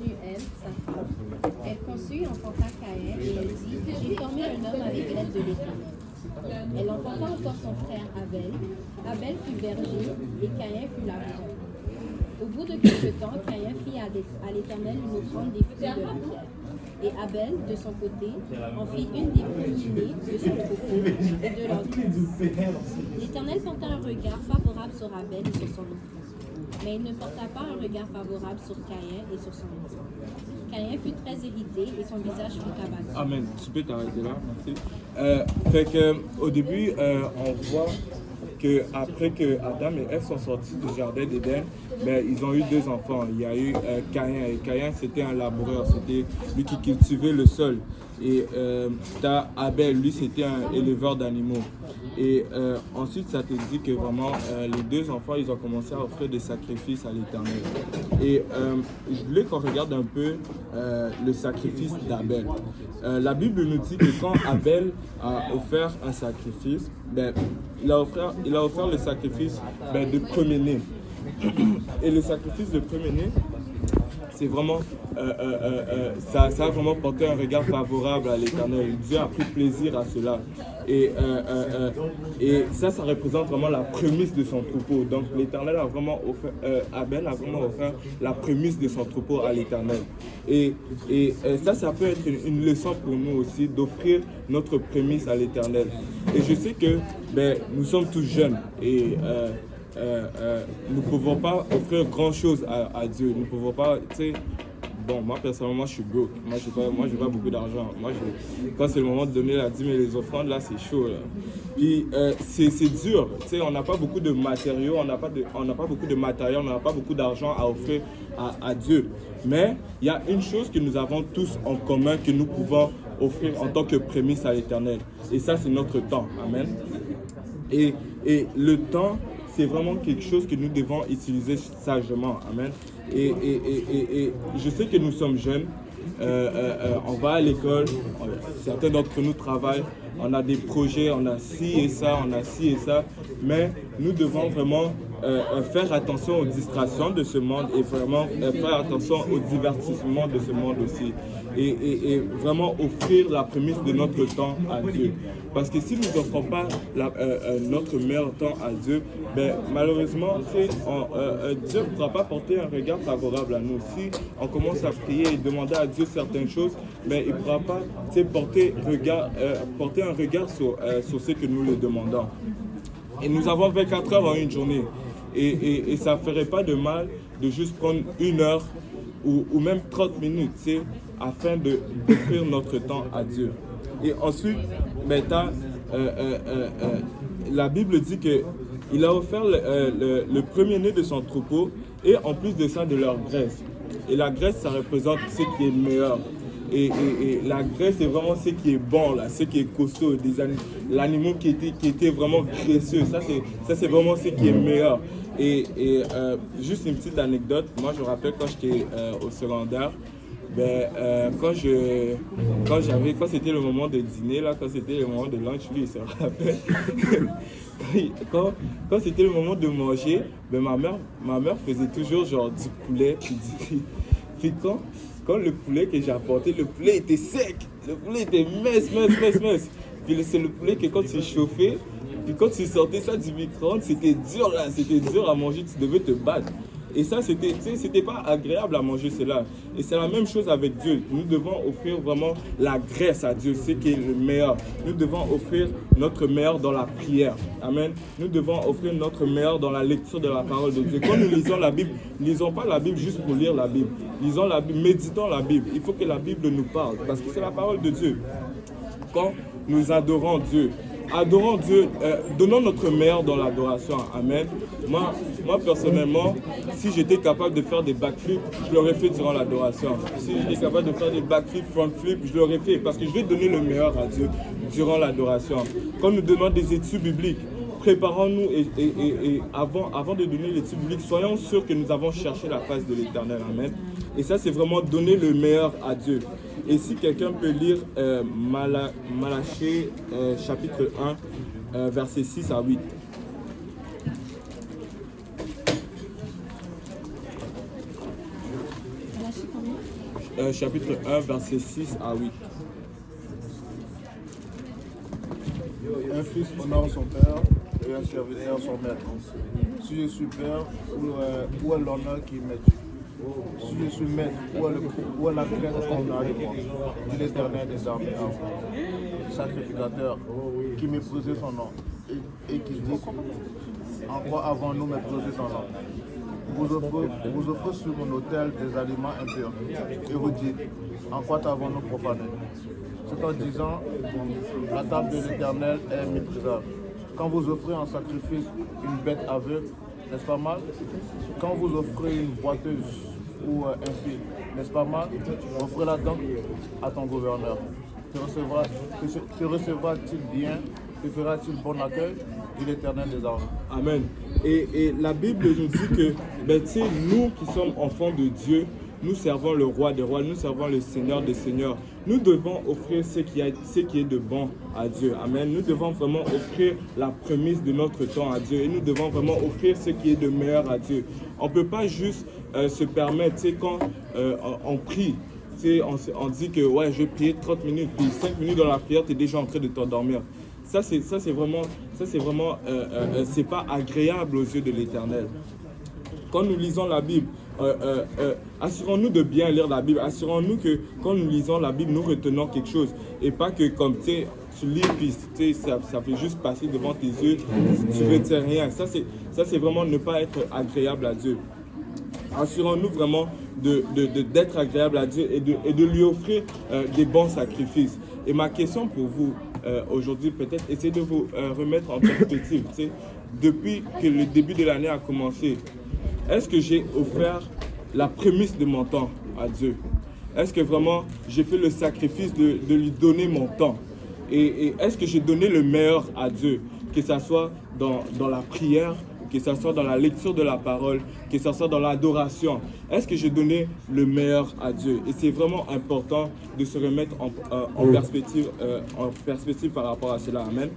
connut Ève, sa femme. Elle conçut et enfanta Caïn, et elle dit, j'ai formé un homme avec l'aide de l'Éternel. Elle enfanta encore son frère Abel. Abel fut berger, et Caïn fut laboureur. Au bout de quelque temps, Caïn fit à l'Éternel une offrande des fruits de la terre. Et Abel, de son côté, en fit une des premiers-nés de son troupeau et de leur fils. L'Éternel porta un regard favorable sur Abel et sur son offrande. Mais il ne porta pas un regard favorable sur Caïn et sur son offrande. Caïn fut très irrité et son visage fut abattu. Amen. Tu peux t'arrêter là, merci. Fait que au début, on voit que après que Adam et Ève sont sortis du jardin d'Éden, ben, ils ont eu 2 enfants. Il y a eu Caïn. Et Caïn, c'était un laboureur, c'était lui qui cultivait le sol. Et t'as Abel, lui, c'était un éleveur d'animaux. Et ensuite, ça te dit que vraiment, les 2 enfants, ils ont commencé à offrir des sacrifices à l'Éternel. Et je voulais qu'on regarde un peu le sacrifice d'Abel. La Bible nous dit que quand Abel a offert un sacrifice, ben, il a offert le sacrifice de premier-né. Et le sacrifice de premier-né, c'est vraiment, ça a vraiment porté un regard favorable à l'Éternel. Dieu a pris plaisir à cela. Et ça représente vraiment la prémisse de son troupeau. Donc l'Éternel a vraiment offert, Abel a vraiment offert la prémisse de son troupeau à l'Éternel. Et ça peut être une leçon pour nous aussi d'offrir notre prémisse à l'Éternel. Et je sais que nous sommes tous jeunes et nous ne pouvons pas offrir grand chose à Dieu. Nous ne pouvons pas, tu sais, bon, moi personnellement je suis broke. Moi j'ai pas beaucoup d'argent. Quand c'est le moment de donner la dîme et les offrandes, là c'est chaud. Là. Puis c'est dur. Tu sais, on n'a pas beaucoup de matériaux, on n'a pas beaucoup de matériel, on n'a pas beaucoup d'argent à offrir à Dieu. Mais il y a une chose que nous avons tous en commun que nous pouvons offrir en tant que prémisse à l'Éternel. Et ça, c'est notre temps. Amen. Et le temps, c'est vraiment quelque chose que nous devons utiliser sagement. Amen. Et je sais que nous sommes jeunes. On va à l'école. Certains d'entre nous travaillent. On a des projets, on a ci et ça, mais nous devons vraiment faire attention aux distractions de ce monde et vraiment faire attention aux divertissements de ce monde aussi. Et vraiment offrir la prémisse de notre temps à Dieu. Parce que si nous n'offrons pas notre meilleur temps à Dieu, malheureusement, Dieu ne pourra pas porter un regard favorable à nous. Si on commence à prier et demander à Dieu certaines choses, il ne pourra pas porter un regard sur ce que nous lui demandons. Et nous avons 24 heures en une journée. Et ça ne ferait pas de mal de juste prendre 1 heure ou même 30 minutes, afin d'offrir notre temps à Dieu. Et ensuite, la Bible dit qu'il a offert le premier-né de son troupeau et en plus de ça, de leur graisse. Et la graisse, ça représente ce qui est meilleur. Et la graisse, c'est vraiment ce qui est bon, là, ce qui est costaud, l'animal qui était vraiment graisseux. Ça, c'est vraiment ce qui est meilleur. Et juste une petite anecdote, moi je me rappelle quand j'étais au secondaire, quand c'était le moment de dîner, là, quand c'était le moment de lunch, lui il se rappelle, quand c'était le moment de manger, ma mère faisait toujours genre du poulet, puis quand le poulet que j'ai apporté, le poulet était sec, le poulet était mince. Puis c'est le poulet que quand tu chauffais, puis quand tu sortais ça du micro-ondes, c'était dur là, c'était dur à manger, tu devais te battre. Et ça, c'était pas agréable à manger cela. Et c'est la même chose avec Dieu. Nous devons offrir vraiment la graisse à Dieu, ce qui est le meilleur. Nous devons offrir notre meilleur dans la prière. Amen. Nous devons offrir notre meilleur dans la lecture de la parole de Dieu. Quand nous lisons la Bible, lisons pas la Bible juste pour lire la Bible. Lisons la Bible, méditons la Bible. Il faut que la Bible nous parle, parce que c'est la parole de Dieu. Quand nous adorons Dieu, donnons notre meilleur dans l'adoration. Amen. Moi, personnellement, si j'étais capable de faire des backflips, je l'aurais fait durant l'adoration. Si j'étais capable de faire des backflips, frontflips, je l'aurais fait parce que je vais donner le meilleur à Dieu durant l'adoration. Quand nous donnons des études bibliques, préparons-nous et avant de donner l'étude biblique, soyons sûrs que nous avons cherché la face de l'Éternel. Amen. Et ça, c'est vraiment donner le meilleur à Dieu. Et si quelqu'un peut lire Malachie chapitre 1, versets 6 à 8. Malachie combien? chapitre 1, versets 6 à 8. Un fils honore son père et un serviteur son maître. Si je suis père, où est l'honneur qui m'est dû? Si je suis maître, où est la crainte qu'on a de moi? Dit l'Éternel des armées, sacrificateur, qui méprisait son nom, et qui dit, en quoi avons-nous méprisé son nom? Vous offrez sur mon autel des aliments impurs, et vous dites, en quoi t'avons-nous profané? C'est en disant, la table de l'Éternel est méprisable. Quand vous offrez en sacrifice une bête aveugle, n'est-ce pas mal? Quand vous offrez une boiteuse ou un fil, n'est-ce pas mal? Offrez-la donc à ton gouverneur. Te recevra-t-il bien? Te fera-t-il bon accueil? Dit l'Éternel des armées. Amen. Et la Bible nous dit que, nous qui sommes enfants de Dieu, nous servons le roi des rois, nous servons le Seigneur des seigneurs. Nous devons offrir ce qui est de bon à Dieu. Amen. Nous devons vraiment offrir la prémisse de notre temps à Dieu. Et nous devons vraiment offrir ce qui est de meilleur à Dieu. On ne peut pas juste se permettre, quand on prie, on dit que ouais, je vais prier 30 minutes, puis 5 minutes dans la prière, tu es déjà en train de t'endormir. Ça, c'est vraiment, c'est pas agréable aux yeux de l'Éternel. Quand nous lisons la Bible, assurons-nous de bien lire la Bible. Assurons-nous que quand nous lisons la Bible, nous retenons quelque chose. Et pas que comme tu lis, puis ça fait juste passer devant tes yeux, tu ne retiens rien. Ça, c'est vraiment ne pas être agréable à Dieu. Assurons-nous vraiment d'être agréable à Dieu et de lui offrir des bons sacrifices. Et ma question pour vous aujourd'hui, peut-être, essayez de vous remettre en perspective. Depuis que le début de l'année a commencé, est-ce que j'ai offert la prémisse de mon temps à Dieu? Est-ce que vraiment j'ai fait le sacrifice de lui donner mon temps? Et est-ce que j'ai donné le meilleur à Dieu? Que ce soit dans la prière, que ce soit dans la lecture de la parole, que ce soit dans l'adoration. Est-ce que j'ai donné le meilleur à Dieu? Et c'est vraiment important de se remettre en perspective par rapport à cela. Amen.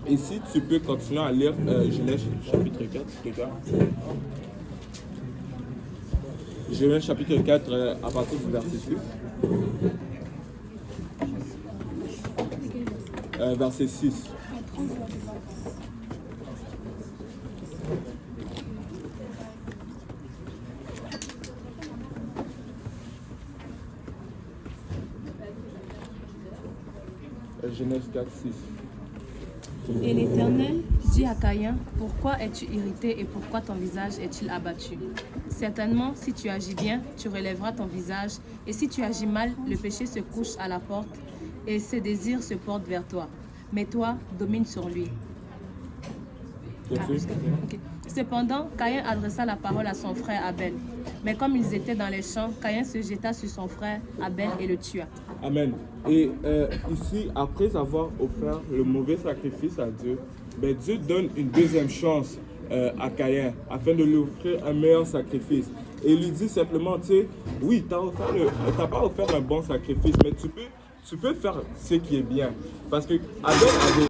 Et si tu peux continuer à lire Genèse chapitre 4, s'il te plaît. Genèse chapitre 4 à partir du verset 6. Verset 6. Genèse 4, 6. Et l'Éternel dit à Caïn, pourquoi es-tu irrité et pourquoi ton visage est-il abattu? Certainement, si tu agis bien, tu relèveras ton visage, et si tu agis mal, le péché se couche à la porte, et ses désirs se portent vers toi. Mais toi, domine sur lui. Okay. Cependant, Caïn adressa la parole à son frère Abel. Mais comme ils étaient dans les champs, Caïn se jeta sur son frère Abel et le tua. Amen. Et ici, après avoir offert le mauvais sacrifice à Dieu, Dieu donne une deuxième chance à Caïn afin de lui offrir un meilleur sacrifice. Et il lui dit simplement, oui, tu n'as pas offert un bon sacrifice, mais tu peux faire ce qui est bien. Parce que Abel